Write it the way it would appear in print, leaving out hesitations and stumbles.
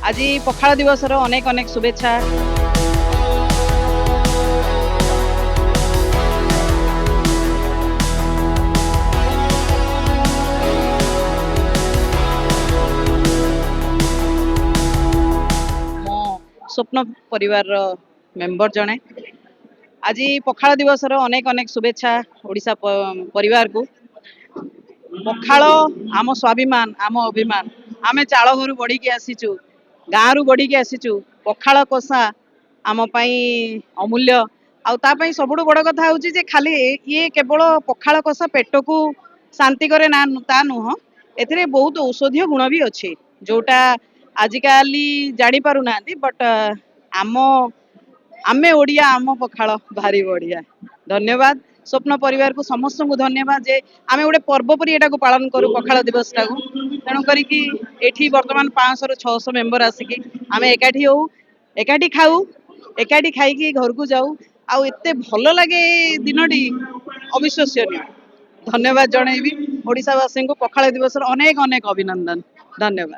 आज पखाल दिवस अनेक अनेक शुभेच्छा। मो स्वप्न परिवार मेंबर जणे आज पखाल दिवस अनेक अनेक शुभेच्छा ओडिशा परिवार को। पखाल आम स्वाभिमान आम अभिमान आमे चाल घर बढ़ी के आसीचु गाँ रु बढ़ी के आसीचु पखाल कषा आम अमूल्य आउ सबुठ बड़ कथा हूँ जे खाली ये केवल पखाल कषा पेट को शांति करे ना ता नुह ए बहुत औषधीय गुण भी अच्छे जोटा आजिकाली जानी पारु ना बट आम आमे ओडिया आम पखाल भारी बढ़िया। धन्यवाद स्वप्न परिवार को समस्त को धन्यवाद जे आमे गोटे पर्व परी एटा को पालन करू पखाल दिवस टा को तेणु करिकी एठी वर्तमान 500 ରୁ 600 मेंबर आसिकी आमे एकाठी हो एकाठी खाऊ एकाठी खाई घर को जाऊ आउ एते भल लगे दिनटी अविश्वसनीय। धन्यवाद जनईबी ओडिशावासी को पखाल दिवस अनेक अनेक अभिनंदन। धन्यवाद।